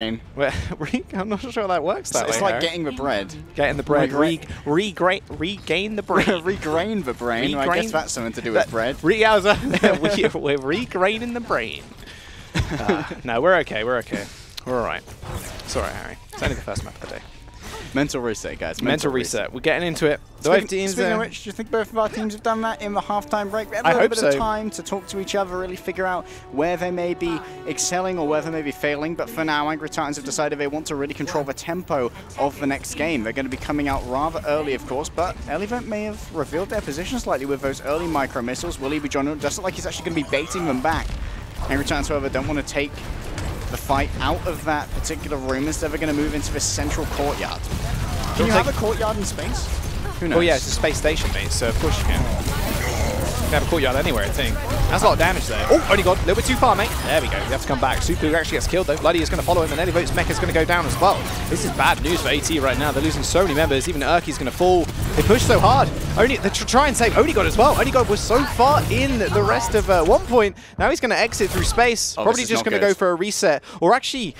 I'm not sure that works that way. It's like getting the bread. Getting the bread. Regain the brain. Regrain the brain. I guess that's something to do with bread. We're regraining the brain. No, we're okay. We're okay. We're all right. It's all right, Harry. It's only the first map of the day. Mental reset, guys. Mental reset. We're getting into it. Speaking of which, do you think both of our teams have done that in the halftime break? We had a little bit of time to talk to each other, really figure out where they may be excelling or where they may be failing. But for now, Angry Titans have decided they want to really control the tempo of the next game. They're going to be coming out rather early, of course, but Elevent may have revealed their position slightly with those early micro missiles. Will he be joining? It does look like he's actually going to be baiting them back. Angry Titans, however, don't want to take the fight out of that particular room. Instead, they're going to move into the central courtyard. Can you have a courtyard in space? Who knows? Oh yeah, it's a space station base, so of course you can. You can have a courtyard anywhere, I think. That's a lot of damage there. Oh, only got a little bit too far, mate. There we go. You have to come back. Super actually gets killed, though. Luddy is going to follow him, and Elevate's mech is going to go down as well. This is bad news for AT right now. They're losing so many members. Even Urki's going to fall. They push so hard. They try and save OWC as well. OWC was so far in the rest of One.PoinT. Now he's going to exit through space. Oh, probably just going to go for a reset. Or actually,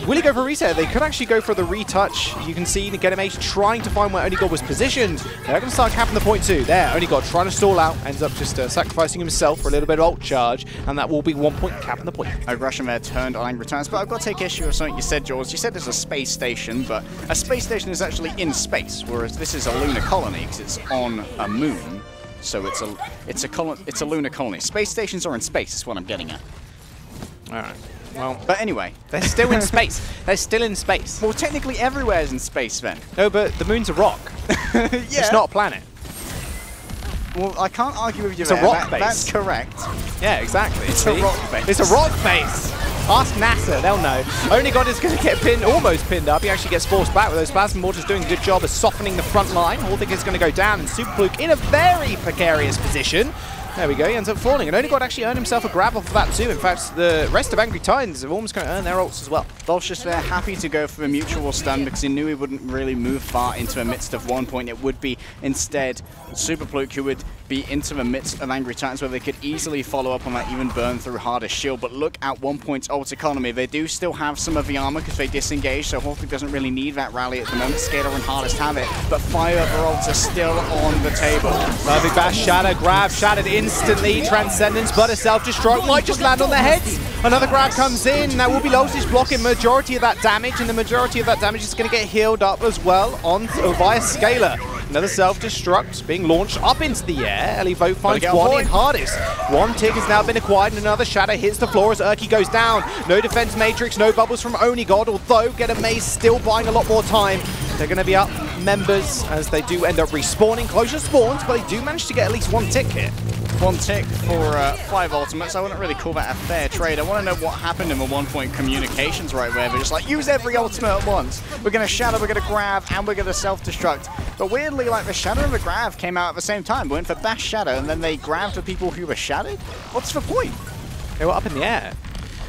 will he go for a reset? They could actually go for the retouch. You can see Negetamage trying to find where OWC was positioned. They're going to start capping the point too. There, OWC trying to stall out. Ends up just sacrificing himself for a little bit of ult charge. And that will be 1 point capping the point. Aggression there turned on Angry Titans, but I've got to take issue with something you said, George. You said it's a space station, but a space station is actually in space, whereas this is a lunar colony because it's on a moon. So it's a lunar colony. Space stations are in space, is what I'm getting at. All right. Well, but anyway, they're still in space. They're still in space. Well, technically everywhere is in space then. No, but the moon's a rock. Yeah. It's not a planet. Well, I can't argue with you. It's a rock base. That's correct. Yeah, exactly. It's a rock base. It's a rock base. Ask NASA, they'll know. Only God is going to get pinned, almost pinned up. He actually gets forced back with those plasma mortars doing a good job of softening the front line. Holt is going to go down, and Superfluke in a very precarious position. There we go, he ends up falling. And Only God actually earned himself a grab off of that too. In fact, the rest of Angry Titans have almost going to earn their ults as well. Voltius there, happy to go for a mutual stun because he knew he wouldn't really move far into the midst of One.PoinT. It would be instead Superfluke who would be into the midst of Angry Titans where they could easily follow up on that even burn through hardest shield. But look at One.PoinT's ult economy. They do still have some of the armor because they disengage, so Holt doesn't really need that rally at the moment. Scalar and Hardest have it, but Fire ults are still on the table. Perfect bash, Shatter grab, shattered instantly. Transcendence, but a self-destruct might just land on their heads. Another grab comes in. That will be Losi's blocking majority of that damage, and the majority of that damage is going to get healed up as well via Scalar. Another self-destruct being launched up into the air. Elivo finds one in Hardest. One tick has now been acquired, and another shatter hits the floor as Urki goes down. No defense matrix, no bubbles from Only God, although Getamaze still buying a lot more time. They're going to be up members as they do end up respawning. Closure spawns, but they do manage to get at least one tick here. One tick for 5 ultimates. I wouldn't really call that a fair trade. I want to know what happened in the One.PoinT communications right where they're just like, use every ultimate at once. We're going to shatter, we're going to grab, and we're going to self-destruct. But weirdly, like the shatter and the grab came out at the same time. Went for bash shatter, and then they grabbed the people who were shattered? What's the point? They were up in the air.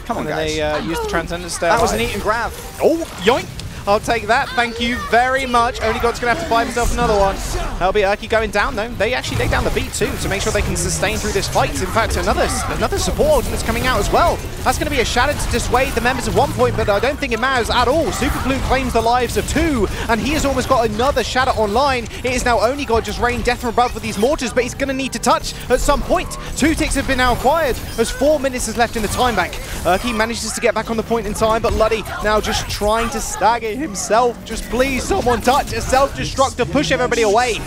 Come on, guys. They used the Transcendence stay. That was an eat and grab. Oh, yoink! I'll take that. Thank you very much. Only God's going to have to buy himself another one. That'll be Urki going down, though. They actually lay down the beat, too, to make sure they can sustain through this fight. In fact, another support ultimate's coming out as well. That's going to be a shatter to dissuade the members of One.PoinT, but I don't think it matters at all. Superfluke claims the lives of 2, and he has almost got another shatter online. It is now Only God just raining death from above with these mortars, but he's going to need to touch at some point. 2 ticks have been now acquired as 4 minutes is left in the time bank. Urki manages to get back on the point in time, but Luddy now just trying to stagger himself. Just please, someone touch a self-destruct to push everybody away.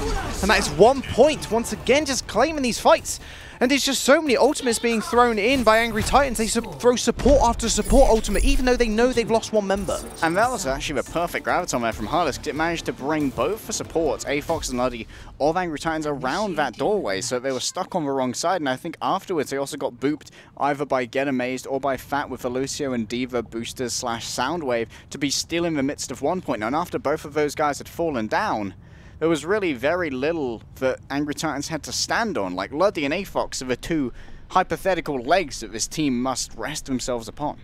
And that is One.PoinT, once again, just claiming these fights. And there's just so many ultimates being thrown in by Angry Titans. They throw support after support ultimate, even though they know they've lost one member. And that was actually the perfect graviton there from Hardest, because it managed to bring both the supports, A-Fox and Luddy, of Angry Titans around that doorway, so they were stuck on the wrong side. And I think afterwards they also got booped either by Get Amazed or by Fat with the Lucio and Diva boosters / Soundwave to be still in the midst of One.PoinT. And after both of those guys had fallen down, there was really very little that Angry Titans had to stand on. Like Luddy and A-Fox are the 2 hypothetical legs that this team must rest themselves upon.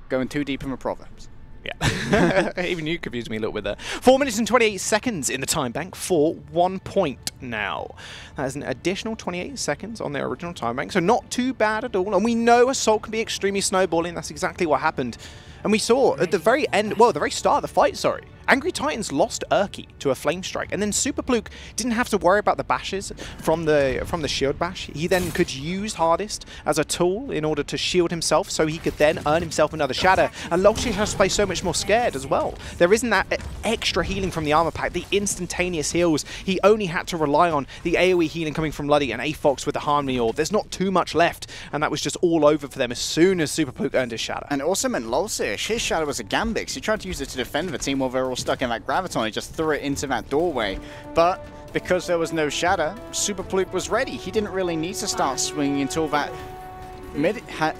Going too deep in the proverbs. Yeah. Even you confused me a little bit there. 4 minutes and 28 seconds in the time bank for One.PoinT now. That is an additional 28 seconds on their original time bank, so not too bad at all. And we know Assault can be extremely snowballing. That's exactly what happened And we saw at the very end, well, the very start of the fight, sorry, Angry Titans lost Urki to a Flame Strike, and then Super Pluke didn't have to worry about the bashes from the shield bash. He then could use Hardest as a tool in order to shield himself, so he could then earn himself another shatter. And Lolsish has to play so much more scared as well. There isn't that extra healing from the armor pack, the instantaneous heals. He only had to rely on the AoE healing coming from Luddy and AFox with the Harmony Orb. There's not too much left, and that was just all over for them as soon as Super Pluke earned his shatter. And it also meant Lolsish, his shatter was a Gambix. He tried to use it to defend the team while they were all stuck in that Graviton. He just threw it into that doorway. But because there was no shatter, Super Pluke was ready. He didn't really need to start swinging until that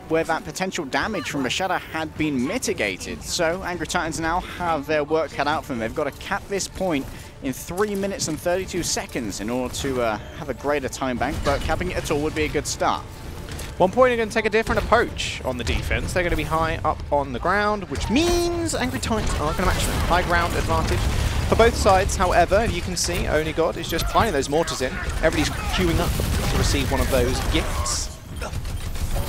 where that potential damage from a shatter had been mitigated. So Angry Titans now have their work cut out for them. They've got to cap this point in 3 minutes and 32 seconds in order to have a greater time bank, but capping it at all would be a good start. One.PoinT are going to take a different approach on the defense. They're going to be high up on the ground, which means Angry Titans aren't going to match them. High ground advantage for both sides. However, you can see OWC is just piling those mortars in. Everybody's queuing up to receive one of those gifts.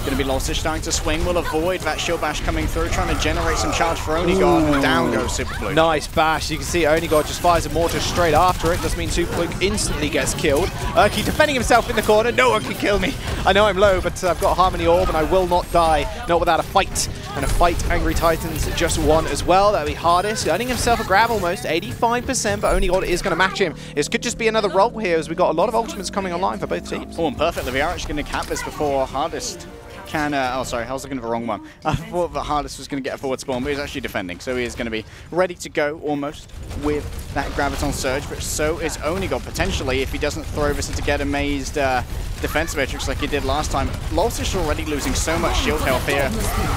Going to be Lolsish starting to swing. Will avoid that shield bash coming through, trying to generate some charge for OWC, and down goes Super Pluke. Nice bash. You can see OWC just fires a mortar straight after it. Does mean Super Pluke instantly gets killed. Urki defending himself in the corner. No one can kill me. I know I'm low, but I've got Harmony Orb and I will not die. Not without a fight. And a fight Angry Titans just won as well. That'll be Hardest. Earning himself a grab almost. 85%, but OWC is going to match him. This could just be another roll here as we got a lot of ultimates coming online for both teams. Oh, and perfectly. We are actually going to cap this before Hardest can, oh sorry, I was looking at the wrong one. I thought that Hardest was going to get a forward spawn, but he's actually defending, so he is going to be ready to go almost with that Graviton Surge, but so is OWC potentially if he doesn't throw this into get amazed defense matrix like he did last time. Lolsish already losing so much shield health here.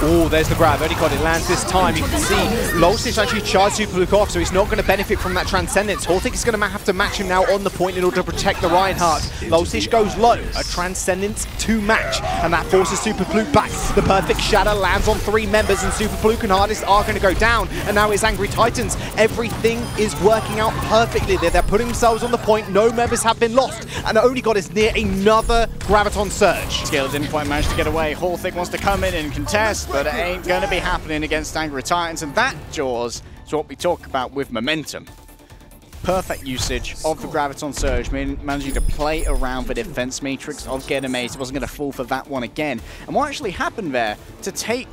Oh, there's the grab. OWC, it lands this time. You can see Lolsish actually charged Super Pluke off, so he's not going to benefit from that Transcendence. Holt is going to have to match him now on the point in order to protect the Reinhardt. Lolsish goes low. A Transcendence to match, and that forces Super Pluke back. The perfect shatter lands on 3 members, and Super Pluke and Hardest are going to go down. And now it's Angry Titans. Everything is working out perfectly. They're putting themselves on the point. No members have been lost, and OWC is near another Graviton Surge. Scale didn't quite manage to get away. Holt wants to come in and contest, but it ain't going to be happening against Angry Titans, and that, Jaws, is what we talk about with momentum. Perfect usage of the Graviton Surge, managing to play around the defense matrix of Get Amazed. It wasn't going to fall for that one again. And what actually happened there to take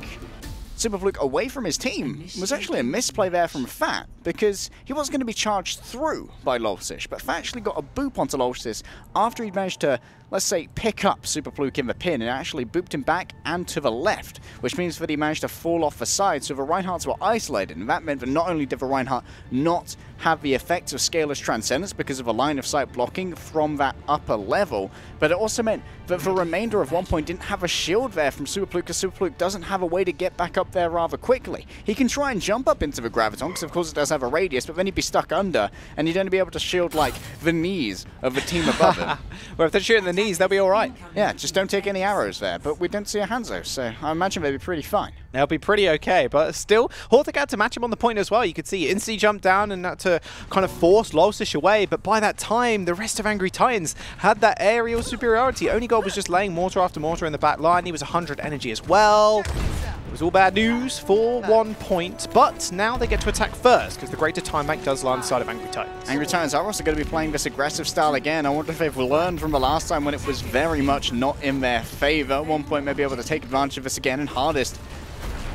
Super Pluke away from his team was actually a misplay there from Fat, because he wasn't going to be charged through by Lolsish, but Fat actually got a boop onto Lolsish after he managed to, let's say, pick up Super Pluke in the pin and actually booped him back and to the left, which means that he managed to fall off the side, so the Reinhardts were isolated, and that meant that not only did the Reinhardt not have the effects of Scalar's Transcendence because of a line of sight blocking from that upper level, but it also meant that the remainder of One.PoinT didn't have a shield there from Super Pluke, because Super Pluke doesn't have a way to get back up there rather quickly. He can try and jump up into the Graviton, because of course it does have a radius, but then he'd be stuck under, and he'd only be able to shield like the knees of the team above him. Well, if they're shooting the knees, they'll be alright. Yeah, just don't take any arrows there, but we don't see a Hanzo, so I imagine they'd be pretty fine. They'll be pretty okay, but still, Holt had to match him on the point as well. You could see instantly jump down and had to kind of force Lolsish away, but by that time, the rest of Angry Titans had that aerial superiority. OWC was just laying mortar after mortar in the back line. He was 100 energy as well. It was all bad news for One.PoinT, but now they get to attack first, because the greater time bank does lie on the side of Angry Titans. Angry Titans are also going to be playing this aggressive style again. I wonder if they've learned from the last time when it was very much not in their favor. One.PoinT may be able to take advantage of this again, and Hardest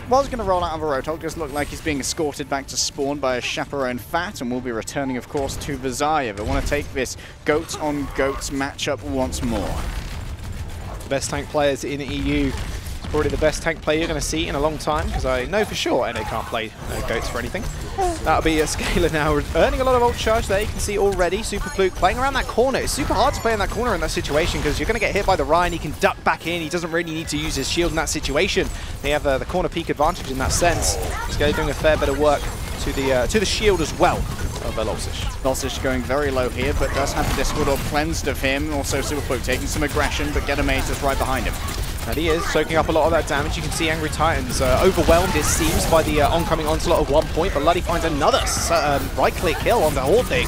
was going to roll out of a Roadhog. Does look like he's being escorted back to spawn by a chaperone Fat, and will be returning, of course, to the Zaya. They want to take this goats on goats matchup once more. The best tank players in the EU. It's probably the best tank player you're going to see in a long time, because I know for sure NA can't play goats for anything. That'll be a Scalar now, earning a lot of ult charge there. You can see already Super Pluke playing around that corner. It's super hard to play in that corner in that situation, because you're going to get hit by the Ryan. He can duck back in. He doesn't really need to use his shield in that situation. They have the corner peak advantage in that sense. Scalar doing a fair bit of work to the shield as well of Lolsish. Lolsish going very low here, but does have the Discord Orb cleansed of him. Also Super Pluke taking some aggression, but Get Amazed is right behind him. And he is soaking up a lot of that damage. You can see Angry Titans overwhelmed, it seems, by the oncoming onslaught of One.PoinT, but Luddy finds another right-click kill on the Horthig.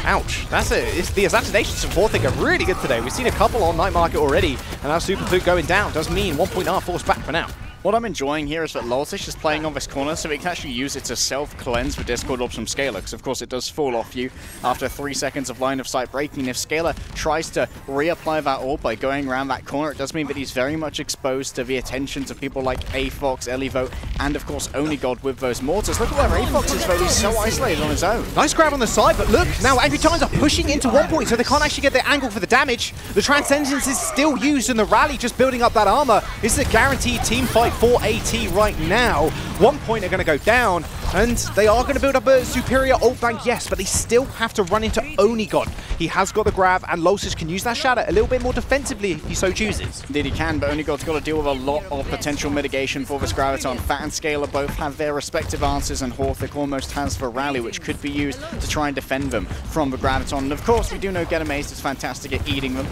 Ouch. That's it. The assassinations from Horthig are really good today. We've seen a couple on Night Market already, and now Super Pluke going down does mean One.PoinT are forced back for now. What I'm enjoying here is that Loltish is playing on this corner, so he can actually use it to self-cleanse the Discord Orbs from Scalar, because of course it does fall off you after 3 seconds of line of sight breaking. If Scalar tries to reapply that orb by going around that corner, it does mean that he's very much exposed to the attentions of people like Aafox, Elivo, and of course Onigod with those mortars. Look at where Aafox is though, he's so isolated on his own. Nice grab on the side, but look, now Angry Titans are pushing into 1 so they can't actually get the angle for the damage. The Transcendence is still used in the rally, just building up that armor. This is a guaranteed team fight for AT right now. 1 are going to go down, and they are going to build up a superior ult bank, yes, but they still have to run into Onigod. He has got the grab, and Loltish can use that shatter a little bit more defensively if he so chooses. Indeed he can, but Onigod's got to deal with a lot of potential mitigation for this Graviton. Fat and Scalar both have their respective answers, and Horthic almost has the rally, which could be used to try and defend them from the Graviton. And of course, we do know Get Amazed is fantastic at eating them.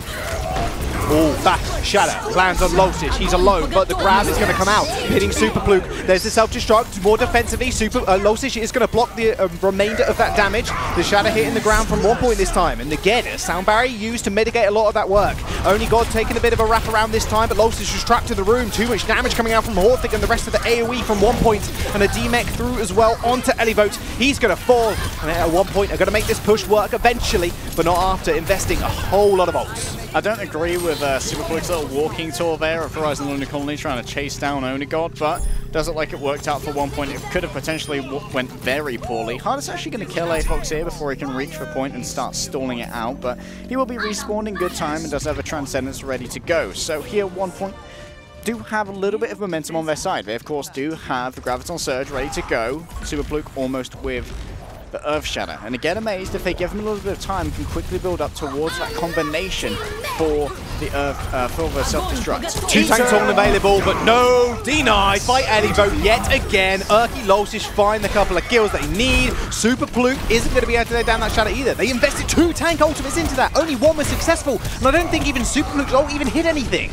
Oh, that shatter lands on Loltish. He's alone, but the grab is going to come out, hitting Super Fluke. There's the self-destruct, more defensively. Loltish is going to block the remainder of that damage. The shatter hitting the ground from 1 this time, and again, a sound barrier used to mitigate a lot of that work. Onigod taking a bit of a wrap around this time, but Loltish was trapped in the room. Too much damage coming out from Horthic and the rest of the AoE from 1 and a D-Mech through as well onto Elivote. He's going to fall, and at 1 are going to make this push work eventually, but not after investing a whole lot of ults. I don't agree with Super Fluke's little walking tour there of Horizon Lunar Colony trying to chase down Onigod, but does look like it worked out for 1 It could have potentially went very poorly. Hardest actually going to kill Aafox here before he can reach the point and start stalling it out, but he will be respawned in good time and does have a Transcendence ready to go. So here 1 do have a little bit of momentum on their side. They of course do have the Graviton Surge ready to go. Super Fluke almost with the Earth Shatter. And again, Amazed, if they give him a little bit of time, can quickly build up towards that combination for the Earth, for the self-destruct. 2 tanks on available, but no, denied by Elivo yet again. Loltish find the couple of kills they need. Super Fluke isn't going to be able to lay down that shatter either. They invested 2 tank ultimates into that. Only 1 was successful, and I don't think even Super Fluke's ult even hit anything.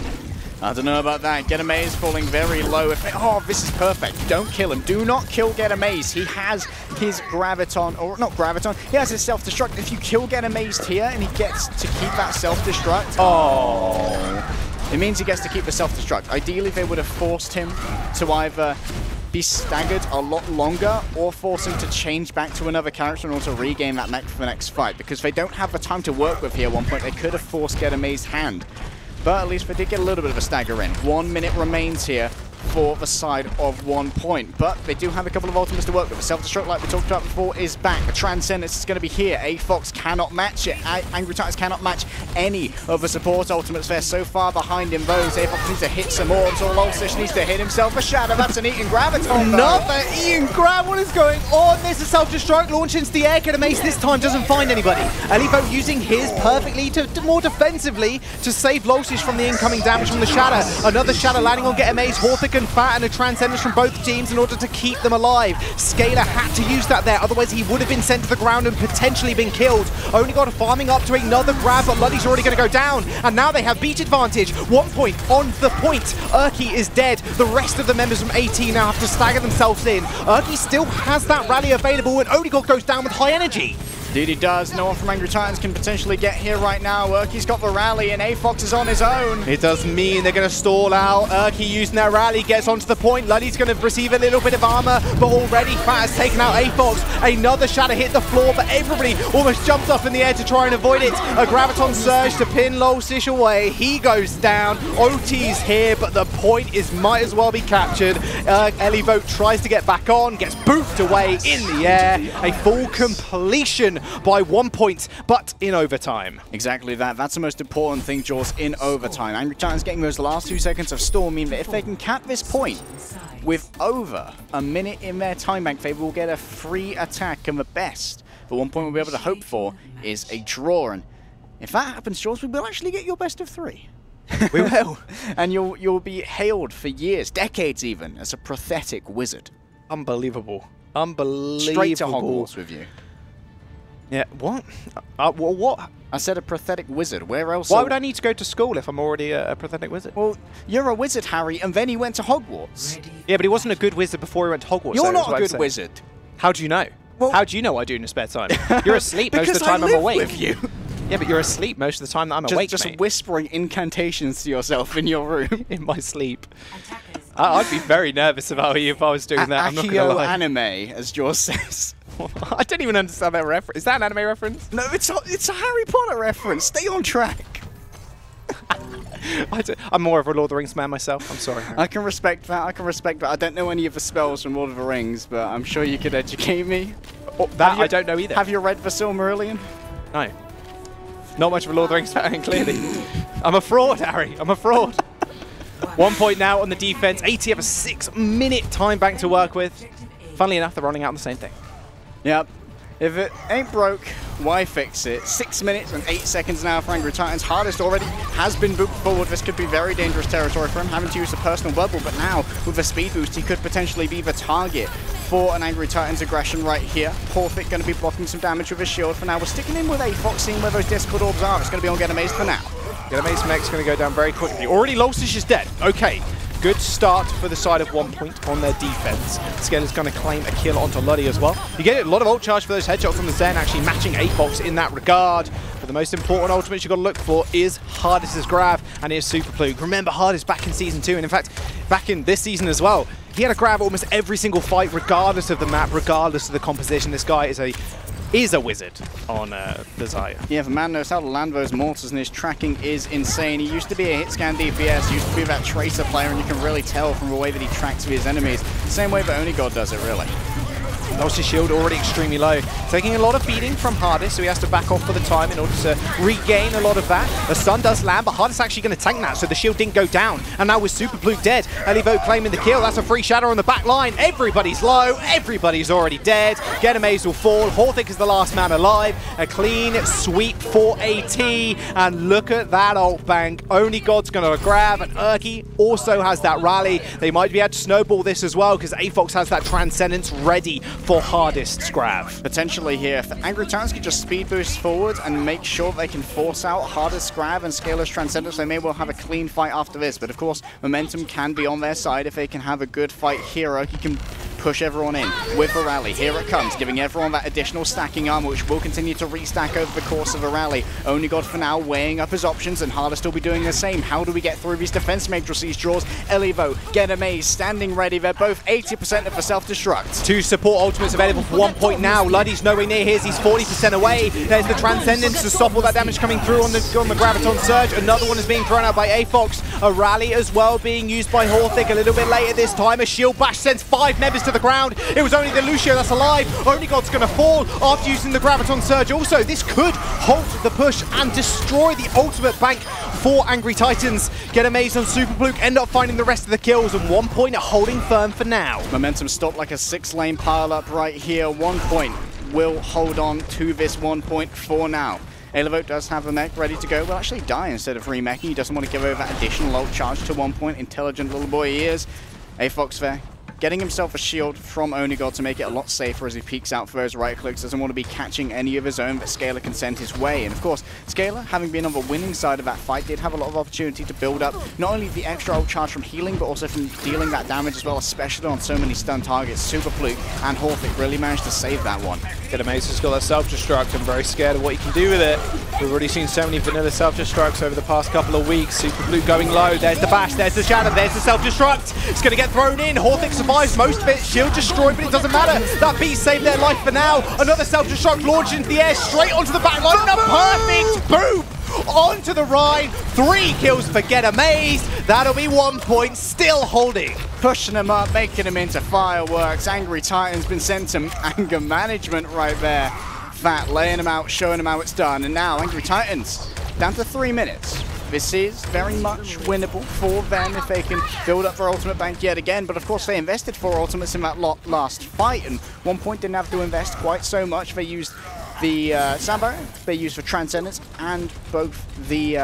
I don't know about that. Get Amazed falling very low. Oh, this is perfect. Don't kill him. Do not kill Get Amazed. He has his Graviton, or not Graviton, he has his self-destruct. If you kill Get Amazed here and he gets to keep that self-destruct, oh, it means he gets to keep the self-destruct. Ideally, they would have forced him to either be staggered a lot longer or force him to change back to another character in order to regain that mech for the next fight, because they don't have the time to work with here at 1 They could have forced Get Amazed's hand. But at least they did get a little bit of a stagger in. 1 minute remains here for the side of 1 But they do have a couple of ultimates to work with. The self-destruct, like we talked about before, is back. The Transcendence is going to be here. Aafox cannot match it. Angry Titans cannot match any of the support ultimates. They're so far behind in those. Aafox needs to hit some orbs, or Loltish needs to hit himself a shatter. That's an Eaton Graviton. Another Eaton Grab. What is going on? There's a self-destruct launch into the air. Get Amazed this time doesn't find anybody. Elivo using his perfectly to more defensively to save Loltish from the incoming damage from the shatter. Another shatter landing on Get Amazed. Horthic and Fat, and a Transcendence from both teams in order to keep them alive. Scalar had to use that there, otherwise he would have been sent to the ground and potentially been killed. Onigod farming up to another grab, but Luddy's already going to go down, and now they have beat advantage. 1 on the point. Urki is dead. The rest of the members from AT now have to stagger themselves in. Urki still has that rally available, and Onigod goes down with high energy. Indeed he does. No one from Angry Titans can potentially get here right now. Urki's got the rally and Aafox is on his own. It does mean they're going to stall out. Urki using their rally gets onto the point. Luddy's going to receive a little bit of armor, but already Fat has taken out Aafox. Another shatter hit the floor, but everybody almost jumped up in the air to try and avoid it. A Graviton Surge to pin Loltish away. He goes down. OT's here, but the point might as well be captured. Elivote tries to get back on, gets boofed away in the air. A full completion by 1 but in overtime. Exactly that. That's the most important thing, Jaws, in overtime. Angry Titans getting those last 2 seconds of stall mean that if they can cap this point with over a minute in their time bank, they will get a free attack, and the best that 1 we'll be able to hope for is a draw. And if that happens, Jaws, we will actually get your best of 3. We will. And you'll be hailed for years, decades even, as a pathetic wizard. Unbelievable. Unbelievable. Straight to Hogwarts with you. Yeah, what? What? I said a pathetic wizard. Where else? Why would I need to go to school if I'm already a pathetic wizard? Well, you're a wizard, Harry, and then he went to Hogwarts. Yeah, but he wasn't a good wizard before he went to Hogwarts. You're not a good wizard. How do you know? Well, how do you know what I do in a spare time? You're asleep most of the time I'm awake. With you. Yeah, but you're asleep most of the time that I'm awake, Just mate. whispering incantations to yourself in your room. In my sleep. I'd be very nervous if I was doing that. I'm not gonna lie. Anime, as Jaws says. I don't even understand that reference. Is that an anime reference? No, it's a Harry Potter reference. Stay on track. I'm more of a Lord of the Rings man myself. I'm sorry, Harry. I can respect that. I don't know any of the spells from Lord of the Rings, but I'm sure you could educate me. That I don't know either. Have you read the Silmarillion? No. Not much of a Lord of the Rings fan, clearly. I'm a fraud, Harry. I'm a fraud. 1 point now on the defense. AT have a 6-minute time bank to work with. Funnily enough, they're running out on the same thing. Yep. If it ain't broke, why fix it? 6 minutes and 8 seconds now for Angry Titans. Hardest already has been booped forward. This could be very dangerous territory for him, having to use a personal bubble, but now with a speed boost, he could potentially be the target for an Angry Titans aggression right here. Pollitt going to be blocking some damage with his shield for now. We're sticking in with AFOX, seeing where those Discord orbs are. It's going to be on Get Amazed for now. Get Amazed mech's going to go down very quickly. Already Lolstish is dead. Okay. Good start for the side of 1 point on their defense. Scalar's going to claim a kill onto Luddy as well. You get a lot of ult charge for those headshots from the Zen, actually matching AFOX in that regard. But the most important ultimate you've got to look for is Hardest's grab, and here's Super Pluke. Remember, Hardest back in Season 2, and in fact, back in this season as well. He had a grab almost every single fight, regardless of the map, regardless of the composition. This guy is a wizard on Desire. Yeah, the man knows how to land those mortars, and his tracking is insane. He used to be a hit scan DPS, used to be that tracer player, and you can really tell from the way that he tracks with his enemies. The same way that only God does it, really. Lost his shield already extremely low. Taking a lot of beating from Hardest, so he has to back off for the time in order to regain a lot of that. The stun does land, but Hardest actually going to tank that, so the shield didn't go down. And now with Super Pluke dead, Elivo claiming the kill. That's a free shadow on the back line. Everybody's low. Everybody's already dead. Get Amazed will fall. Horthick is the last man alive. A clean sweep for AT. And look at that ult bank. Only God's going to grab, and Urki also has that rally. They might be able to snowball this as well, because AFOX has that Transcendence ready for Hardest's grab. Potentially here, if Angry Titans could just speed boost forward and make sure they can force out Hardest's grab and Scalar's Transcendence, they may well have a clean fight after this. But of course, momentum can be on their side if they can have a good fight here. He can push everyone in with a rally. Here it comes, giving everyone that additional stacking armor, which will continue to restack over the course of a rally. Only God for now weighing up his options, and Hardest will be doing the same. How do we get through these defense matrices draws? Elivo, Get Amazed, standing ready. They're both 80% of the self-destruct. Two support ultimates available for 1 point now. Luddy's nowhere near his. He's 40% away. There's the Transcendence to stop all that damage coming through on the Graviton Surge. Another one is being thrown out by AFOX. A rally as well being used by Horthick a little bit later this time. A shield bash sends 5 members to the ground. It was only the Lucio that's alive. Only God's going to fall after using the Graviton Surge. Also, this could halt the push and destroy the ultimate bank for Angry Titans. Get Amazed on Super Pluke, end up finding the rest of the kills, and 1 point holding firm for now. Momentum stopped like a 6-lane pile-up right here. 1 point will hold on to this 1 point for now. Elivo does have a mech ready to go. Will actually die instead of remeching. He doesn't want to give over that additional ult charge to 1 point. Intelligent little boy he is. AFOX there, getting himself a shield from Onigod to make it a lot safer as he peeks out for those right clicks. Doesn't want to be catching any of his own, but Scalar can send his way. And of course, Scalar, having been on the winning side of that fight, did have a lot of opportunity to build up not only the extra ult charge from healing, but also from dealing that damage as well, especially on so many stun targets. Super Pluke and Horthick really managed to save that one. Get Amazed has got that self-destruct. I'm very scared of what he can do with it. We've already seen so many vanilla self-destructs over the past couple of weeks. Super Pluke going low. There's the bash, there's the shadow, there's the self-destruct. It's going to get thrown in. Horthick survives most of it. Shield destroyed, but it doesn't matter. That beast saved their life for now. Another self-destruct launched into the air, straight onto the back line. And a perfect boom onto the Rhine. 3 kills for Get Amazed. That'll be 1 point, still holding. Pushing him up, making him into fireworks. Angry Titan's been sent some anger management right there. Fat laying him out, showing him how it's done. And now Angry Titans down to 3 minutes. This is very much winnable for them if they can build up their ultimate bank yet again. But of course, they invested 4 ultimates in that last fight, and 1 point didn't have to invest quite so much. They used the Sambo, they used for Transcendence, and both the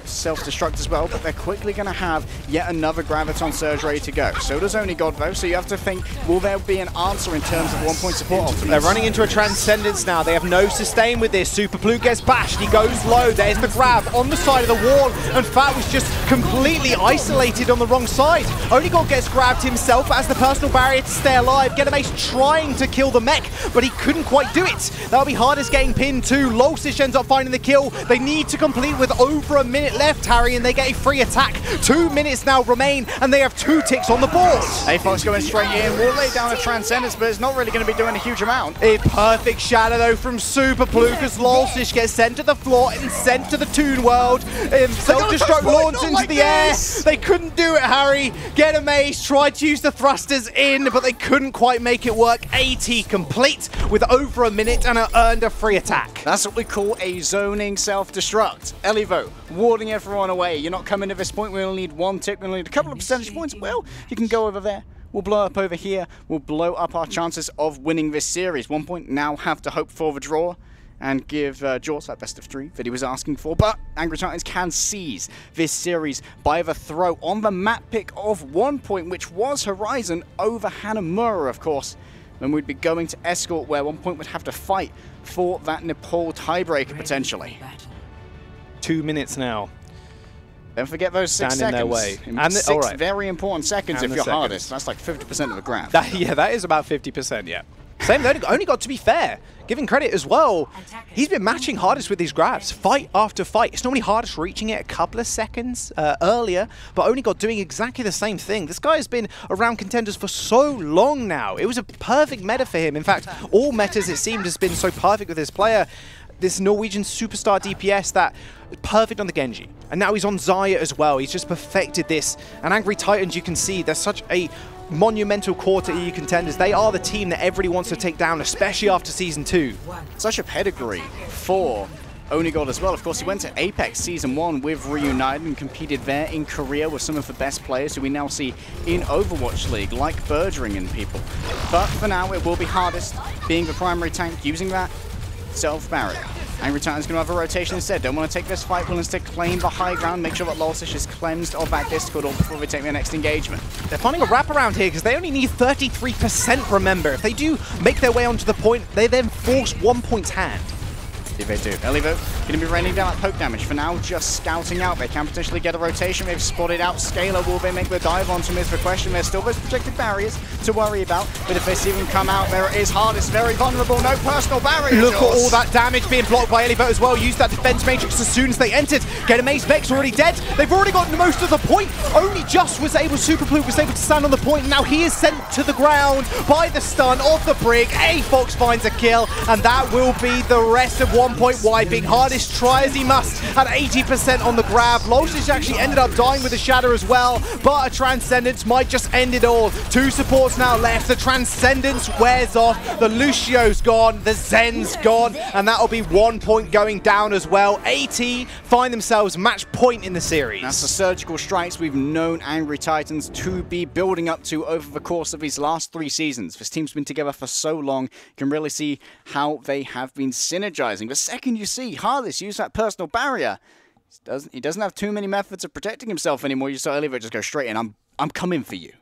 self-destruct as well, but they're quickly going to have yet another Graviton Surge ready to go. So does Only God though, so you have to think, will there be an answer in terms of 1 point support ultimates? They're running into a Transcendence now. They have no sustain with this. Super Pluke gets bashed, he goes low, there's the grab on the side of the wall, and Fat was just completely isolated on the wrong side. Only God gets grabbed himself as the personal barrier to stay alive. Get Amazed trying to kill the mech, but he couldn't quite do it. That'll be hardest Hardest getting pinned too. Lolsish ends up finding the kill. They need to complete with over a minute left, Harry, and they get a free attack. 2 minutes now remain, and they have 2 ticks on the board. A-Fox going straight in. Will lay down a Transcendence, but it's not really going to be doing a huge amount. A perfect shadow, though, from Super Pluke as Lolsish gets sent to the floor and sent to the Toon World. Self-destruct launch into the air. They couldn't do it, Harry. Get a mace, tried to use the thrusters in, but they couldn't quite make it work. AT complete with over a minute and earned a free attack. That's what we call a zoning self-destruct. Elivo, warding everyone away. You're not coming to this point. We only need 1 tick. We only need a couple of percentage points. Well, you can go over there. We'll blow up over here. We'll blow up our chances of winning this series. 1Point now have to hope for the draw and give Jaws that best of 3 that he was asking for. But Angry Titans can seize this series by the throw on the map pick of 1Point, which was Horizon over Hanamura, of course. Then we'd be going to Escort, where 1Point would have to fight for that Nepal tiebreaker, potentially. 2 minutes now. Don't forget those 6 seconds. Their way. And 6 very important seconds if you're hardest. That's like 50% of the graph. Yeah, that is about 50%, yeah. Same, they only got, to be fair, giving credit as well, he's been matching hardest with these grabs, fight after fight. It's normally hardest reaching it a couple of seconds earlier, but only got doing exactly the same thing. This guy has been around Contenders for so long now. It was a perfect meta for him. In fact, all metas, it seemed, has been so perfect with this player. This Norwegian superstar DPS that perfect on the Genji. And now he's on Xayah as well. He's just perfected this. And Angry Titans, you can see, there's such a monumental core to EU Contenders. They are the team that everybody wants to take down, especially after Season 2. Such a pedigree for Onigod as well. Of course, he went to Apex Season 1 with Reunited and competed there in Korea with some of the best players who we now see in Overwatch League, like Bergering and people. But for now, it will be hardest, being the primary tank, using that self-barrier. Angry Titan's going to have a rotation instead. Don't want to take this fight. Will instead claim the high ground. Make sure that Lolsish is cleansed of that Discord before they take their next engagement. They're finding a wraparound here because they only need 33%, remember. If they do make their way onto the point, they then force 1Point's hand. If they do. Elivo going to be raining down that poke damage. For now, just scouting out. They can potentially get a rotation. They've spotted out Scalar. Will they make the dive onto him is the question. There's still those protected barriers to worry about. But if they see them come out, there it is. Hardest, very vulnerable. No personal barrier. Look at all that damage being blocked by Elivo as well. Use that defense matrix as soon as they entered. Get a Maze Vex already dead. They've already got most of the point. Only just was able, Super Pluke was able to stand on the point. Now he is sent to the ground by the stun of the Brig. A-Fox finds a kill. And that will be the rest of 1Point wiping. Hardest try as he must at 80% on the grab. Lolsish actually ended up dying with a shatter as well, but a Transcendence might just end it all. 2 supports now left. The Transcendence wears off. The Lucio's gone. The Zen's gone. And that'll be 1Point going down as well. AT find themselves match point in the series. That's the surgical strikes we've known Angry Titans to be building up to over the course of these last 3 seasons. This team's been together for so long. You can really see how they have been synergizing. The second you see Hardest use that personal barrier, he doesn't have too many methods of protecting himself anymore. You saw Elivo just go straight in. I'm coming for you.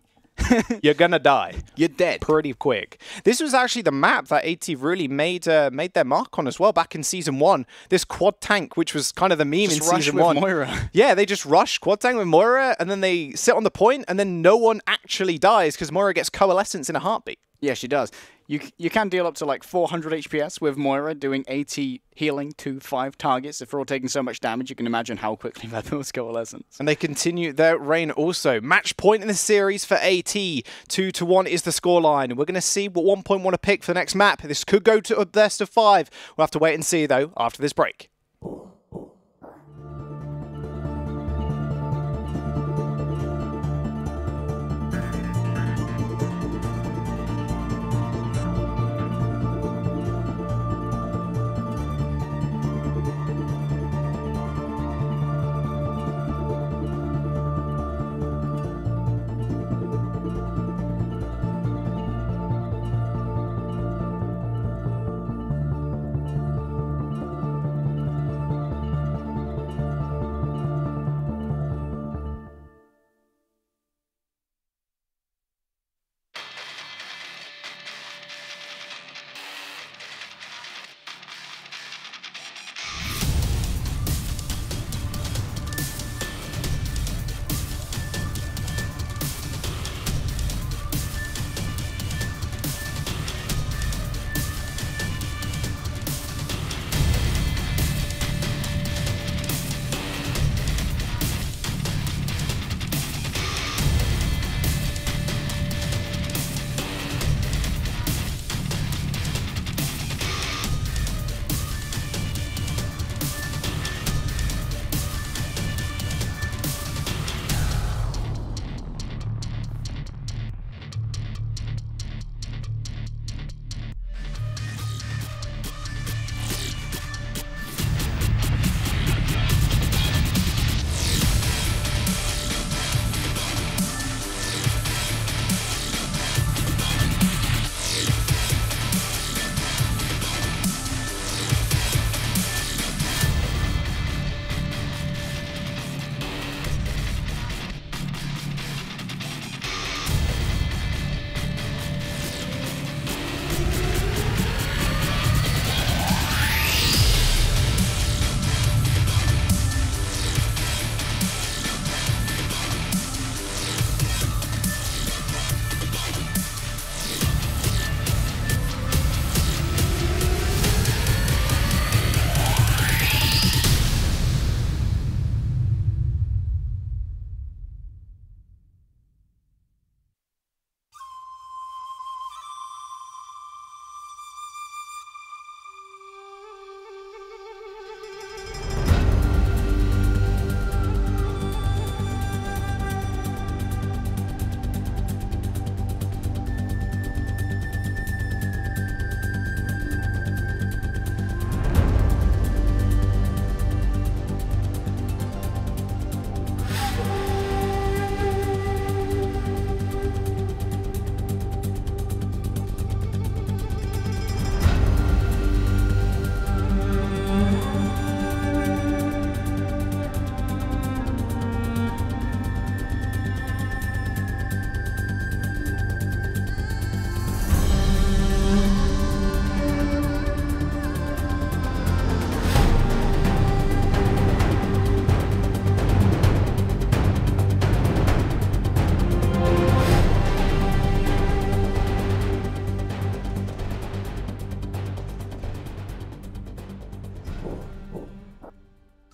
You're gonna die. You're dead. Pretty quick. This was actually the map that AT really made their mark on as well back in Season 1. This quad tank, which was kind of the meme just in Season 1. Moira. Yeah, they just rush quad tank with Moira, and then they sit on the point, and then no one actually dies because Moira gets coalescence in a heartbeat. Yeah, she does. You can deal up to like 400 HPS with Moira doing AT healing to 5 targets. If they're all taking so much damage, you can imagine how quickly that builds coalescence. And they continue their reign also. Match point in the series for AT. 2-1 is the scoreline. We're going to see what 1Point want to pick for the next map. This could go to a best of 5. We'll have to wait and see, though, after this break.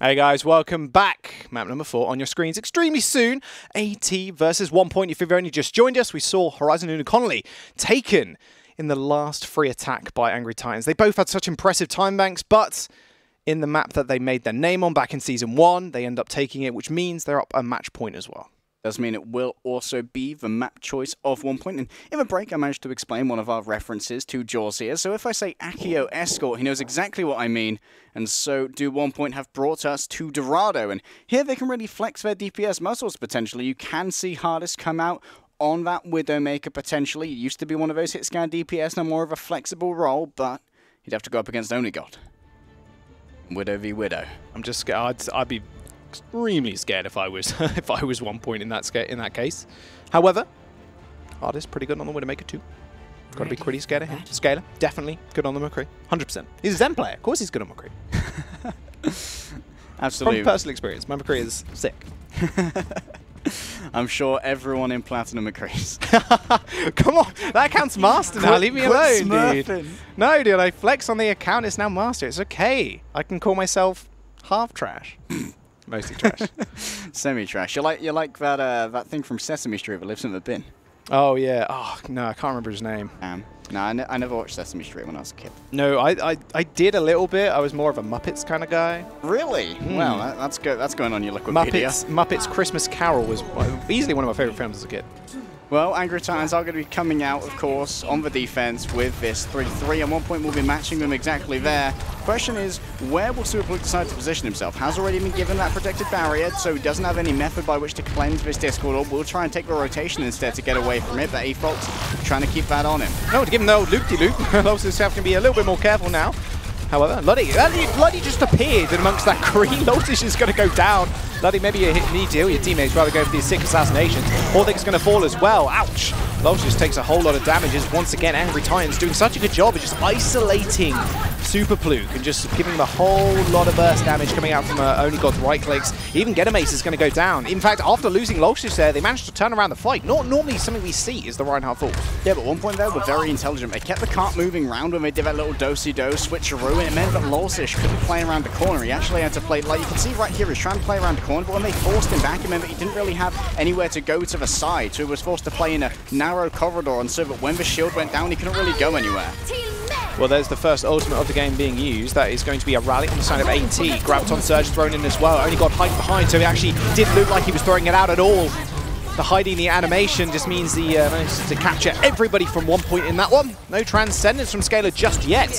Hey guys, welcome back. Map number 4 on your screens extremely soon. AT versus One.PoinT. If you've only just joined us, we saw Horizon and Connolly taken in the last free attack by Angry Titans. They both had such impressive time banks, but in the map that they made their name on back in Season 1, they end up taking it, which means they're up a match point as well. Does mean it will also be the map choice of One.PoinT. And in the break, I managed to explain one of our references to Jaws here. So if I say Accio Escort, he knows exactly what I mean. And so do One.PoinT have brought us to Dorado. And here they can really flex their DPS muscles, potentially. You can see Hardest come out on that Widowmaker, potentially. He used to be one of those hit scan DPS, now more of a flexible role, but he'd have to go up against Only God. Widow v Widow. I'm just scared. I'd be extremely scared if I was if I was One.PoinT in that case. However, Hardest pretty good on the Widowmaker too. Got to be pretty scared of him. Scaler, definitely good on the McCree. 100%. He's a Zen player. Of course he's good on McCree. Absolutely. From personal experience, my McCree is sick. I'm sure everyone in Platinum agrees. Come on, that account's master now. Leave me alone, smurfing. dude. No, dude, I flex on the account. It's now master. It's okay. I can call myself half trash. Mostly trash. Semi-trash. You like that that thing from Sesame Street that lives in the bin? Oh, yeah. Oh, no, I can't remember his name. No, I never watched Sesame Street when I was a kid. No, I did a little bit. I was more of a Muppets kind of guy. Really? Well, that's good. That's going on your Wikipedia. Muppets Christmas Carol was easily one of my favorite films as a kid. Well, Angry Titans are going to be coming out, of course, on the defense with this 3-3, and One.PoinT will be matching them exactly there. Question is, where will Superblue decide to position himself? Has already been given that protected barrier, so he doesn't have any method by which to cleanse this Discord orb. We'll try and take the rotation instead to get away from it, but Afox trying to keep that on him. No, to give him the old loop-de-loop. Also, South can be a little bit more careful now. However, Luddy just appeared in amongst that green. Loltish is going to go down. Luddy, maybe you need to heal your teammates rather go for these sick assassinations. Horthic's going to fall as well. Ouch! Loltish takes a whole lot of damages. Once again, Angry Titans doing such a good job of just isolating Superbluke and just giving him a whole lot of burst damage coming out from Only God's right clicks. Even Getamace is going to go down. In fact, after losing Loltish there, they managed to turn around the fight. Not normally something we see is the Reinhardt fall. Yeah, but One.PoinT there were very intelligent. They kept the cart moving around when they did that little do-si-do switcheroo, and it meant that Loltish couldn't play around the corner. He actually had to play, like you can see right here, he's trying to play around the corner, but when they forced him back, it meant that he didn't really have anywhere to go to the side, so he was forced to play in a narrow corridor, and so that when the shield went down, he couldn't really go anywhere. Well, there's the first ultimate of the game being used. That is going to be a rally on the side of AT. Graviton Surge thrown in as well. Only got height behind, so it actually didn't look like he was throwing it out at all. The hiding the animation just means he managed to capture everybody from One.PoinT in that one. No Transcendence from Scaler just yet,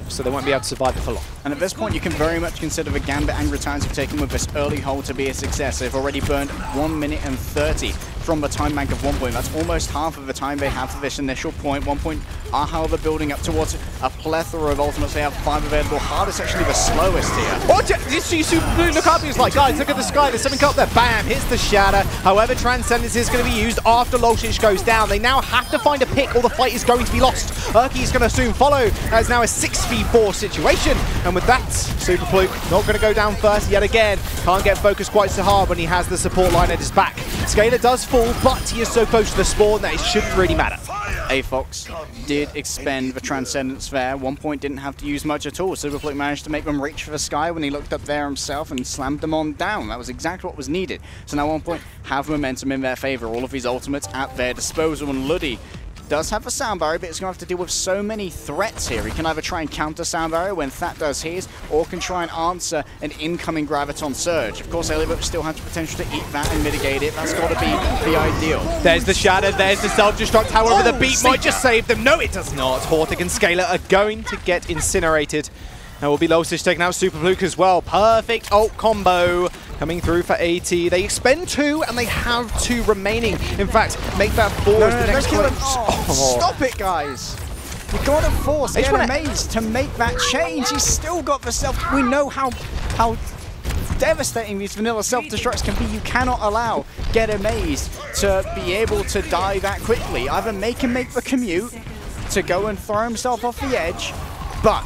so they won't be able to survive it for long. And at this point, you can very much consider the gambit Angry Titans have taken with this early hold to be a success. They've already burned 1 minute and 30 from the time bank of One.PoinT. That's almost half of the time they have for this initial point. One.PoinT are, however, building up towards a plethora of ultimates. They have 5 available. Hardest actually the slowest here. Oh, you see Superblue look up, he's like, guys, look at the sky, there's something up there. Bam, hits the shatter. However, Transcendence is going to be used after Loltish goes down. They now have to find a pick or the fight is going to be lost. Urki's going to soon follow. That's now a 6v4 situation. And with that, Superblue not going to go down first yet again. Can't get focused quite so hard when he has the support line at his back. Scaler does fall, but he is so close to the spawn that it shouldn't really matter. Afox did expend the Transcendence there. One.PoinT didn't have to use much at all. Superblue managed to make them reach for the sky when he looked up there himself and slammed them on down. That was exactly what was needed. So now One.PoinT have momentum in their favor. All of these ultimates at their disposal, and Luddy does have a sound barrier, but it's going to have to deal with so many threats here. He can either try and counter sound barrier when That does his, or can try and answer an incoming Graviton Surge. Of course, Elliot still has the potential to eat that and mitigate it. That's got to be the ideal. There's the shatter, there's the self-destruct. However, the beat might just save them. No, it does not. Horthic and Scaler are going to get incinerated. Now will be Loltish taking out Superblue as well. Perfect ult combo coming through for AT. They expend 2 and they have 2 remaining. In fact, make that 4 as the next one. Stop it, guys. You gotta force Getamaze to make that change. He's still got the self. We know how devastating these vanilla self-destructs can be. You cannot allow Getamaze to be able to die that quickly. Either make him make the commute to go and throw himself off the edge, but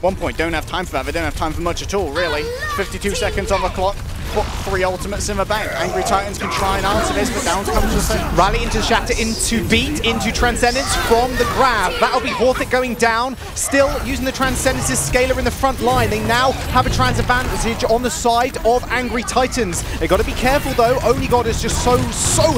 One.PoinT don't have time for that. They don't have time for much at all, really. 52 seconds on the clock. put 3 ultimates in the bank. Angry Titans can try and answer this, but down comes the thing. Rally into Shatter, into Beat, into Transcendence from the grab. That'll be Holt going down. Still using the Transcendence's scaler in the front line. They now have a trans advantage on the side of Angry Titans. They got to be careful though. Only God is just so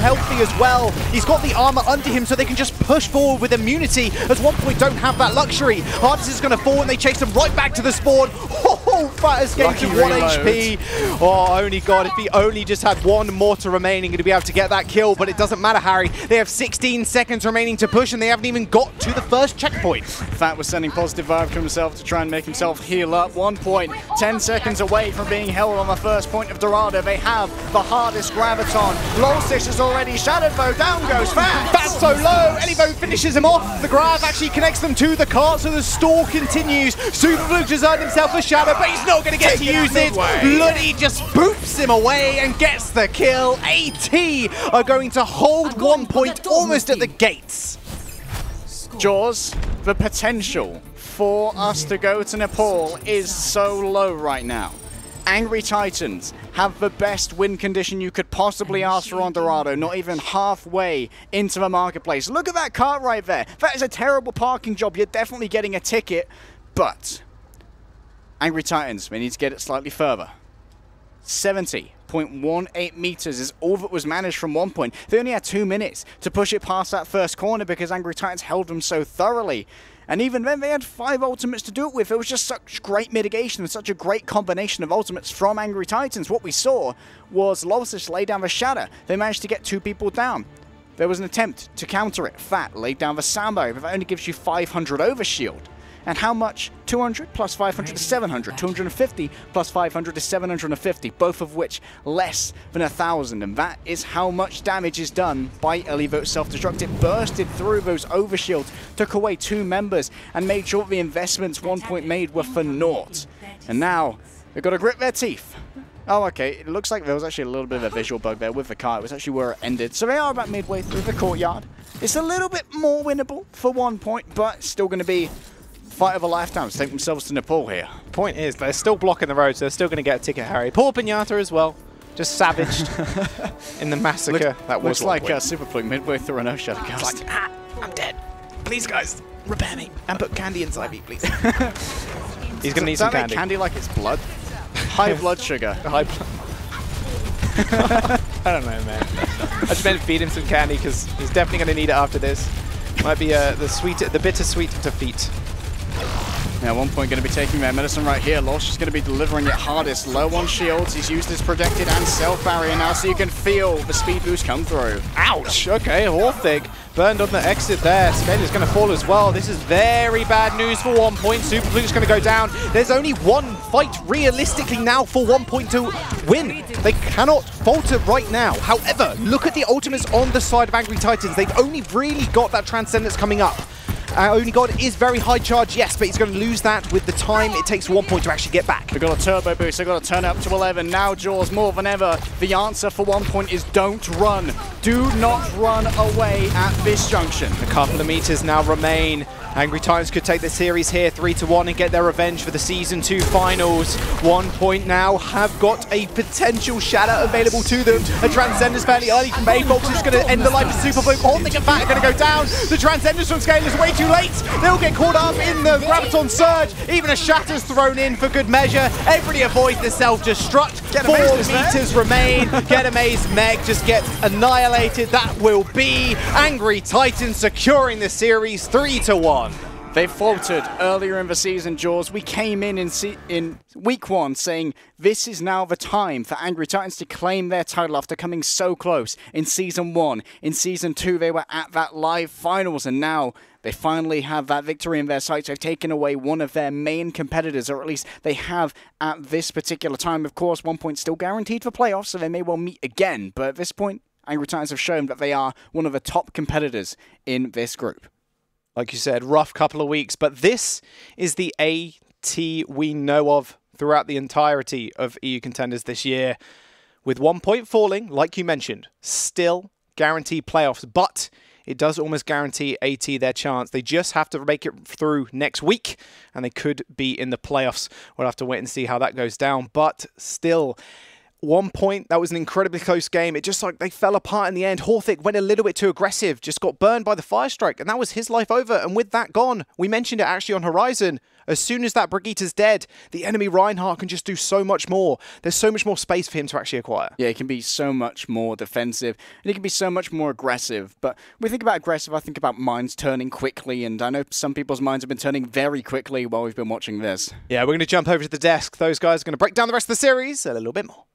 healthy as well. He's got the armor under him so they can just push forward with immunity, as One.PoinT don't have that luxury. Hardest is going to fall and they chase him right back to the spawn. Oh, Fat escapes with 1 HP. Oh, only God, if he only just had 1 mortar remaining, he'd be able to get that kill, but it doesn't matter, Harry. They have 16 seconds remaining to push and they haven't even got to the first checkpoint. Fat was sending positive vibe to himself to try and make himself heal up. One.PoinT, 10 seconds away from being held on the first point of Dorado. They have the hardest graviton. Lowstish is already shattered though. Down goes Fat. Fat's so low. Elivo finishes him off. The grab actually connects them to the cart, so the stall continues. Superfluke has earned himself a shadow, but he's not going to get to use it. Bloody just boops him away and gets the kill. AT are going to hold One.PoinT almost at the gates. Jaws, the potential for us to go to Nepal is so low right now. Angry Titans have the best win condition you could possibly ask for on Dorado, not even halfway into the marketplace. Look at that cart right there. That is a terrible parking job. You're definitely getting a ticket, but Angry Titans, they need to get it slightly further. 70.18 meters is all that was managed from One.PoinT. They only had 2 minutes to push it past that first corner because Angry Titans held them so thoroughly. And even then, they had 5 ultimates to do it with. It was just such great mitigation and such a great combination of ultimates from Angry Titans. What we saw was Lowstish lay down the Shatter. They managed to get 2 people down. There was an attempt to counter it. Fat laid down the Sandbag, but that only gives you 500 overshield. And how much? 200 plus 500 is 700. 250 plus 500 is 750, both of which less than 1,000. And that is how much damage is done by Elivo's self-destruct. It bursted through those overshields, took away 2 members, and made sure the investments One.PoinT made were for naught. And now, they've got to grit their teeth. Oh, okay, it looks like there was actually a little bit of a visual bug there with the car. It was actually where it ended. So they are about midway through the courtyard. It's a little bit more winnable for One.PoinT, but still going to be fight of a lifetime to take themselves to Nepal here. Point is, they're still blocking the road, so they're still going to get a ticket, Harry. Poor Pinata as well, just savaged in the massacre. That looks like Superfluke midway through an Earth Shatter cast. It's like, I'm dead. Please, guys, repair me and put candy inside me, please. He's going to need some candy. Candy like it's blood? High blood sugar. High blood. I don't know, man. I just meant to feed him some candy because he's definitely going to need it after this. Might be the bittersweet defeat. Now, One.PoinT going to be taking their medicine right here. Losh is going to be delivering it hardest. Low on shields. He's used his protected and self barrier now, so you can feel the speed boost come through. Ouch! Okay, Horthig burned on the exit there. Scaler's going to fall as well. This is very bad news for One.PoinT. Superfluke's going to go down. There's only 1 fight realistically now for One.PoinT to win. They cannot falter right now. However, look at the ultimates on the side of Angry Titans. They've only really got that Transcendence coming up. Only God is very high charge, yes, but he's going to lose that with the time it takes One.PoinT to actually get back. They've got a turbo boost, they've got to turn up to 11. Now, Jaws, more than ever, the answer for One.PoinT is don't run. Do not run away at this junction. A couple of meters now remain. Angry Titans could take the series here 3-1 and get their revenge for the Season 2 finals. One.PoinT now have got a potential shatter available to them. A Transcendence fairly early from Bayfox is going to end the life of Superfluke. Holding and Fat are going to go down. The Transcendence from Scale is way too late. They'll get caught up in the Graviton Surge. Even a Shatter's thrown in for good measure. Everybody avoids the self-destruct. 4 meters remain. Get Amazed Meg just gets annihilated. That will be Angry Titans securing the series 3-1. They faltered earlier in the season, Jaws. We came in week 1 saying this is now the time for Angry Titans to claim their title after coming so close in Season 1. In Season 2, they were at that live finals, and now they finally have that victory in their sights. They've taken away one of their main competitors, or at least they have at this particular time. Of course, One.PoinT still guaranteed for playoffs, so they may well meet again. But at this point, Angry Titans have shown that they are one of the top competitors in this group. Like you said, rough couple of weeks, but this is the AT we know of throughout the entirety of EU Contenders this year. With One.PoinT falling, like you mentioned, still guaranteed playoffs, but it does almost guarantee AT their chance. They just have to make it through next week, and they could be in the playoffs. We'll have to wait and see how that goes down, but still, 1.PoinT, that was an incredibly close game. It just like they fell apart in the end. Horthic went a little bit too aggressive, just got burned by the fire strike, and that was his life over. And with that gone, we mentioned it actually on Horizon. As soon as that Brigitte's dead, the enemy Reinhardt can just do so much more. There's so much more space for him to actually acquire. Yeah, he can be so much more defensive, and he can be so much more aggressive. But when we think about aggressive, I think about minds turning quickly, and I know some people's minds have been turning very quickly while we've been watching this. Yeah, we're going to jump over to the desk. Those guys are going to break down the rest of the series a little bit more.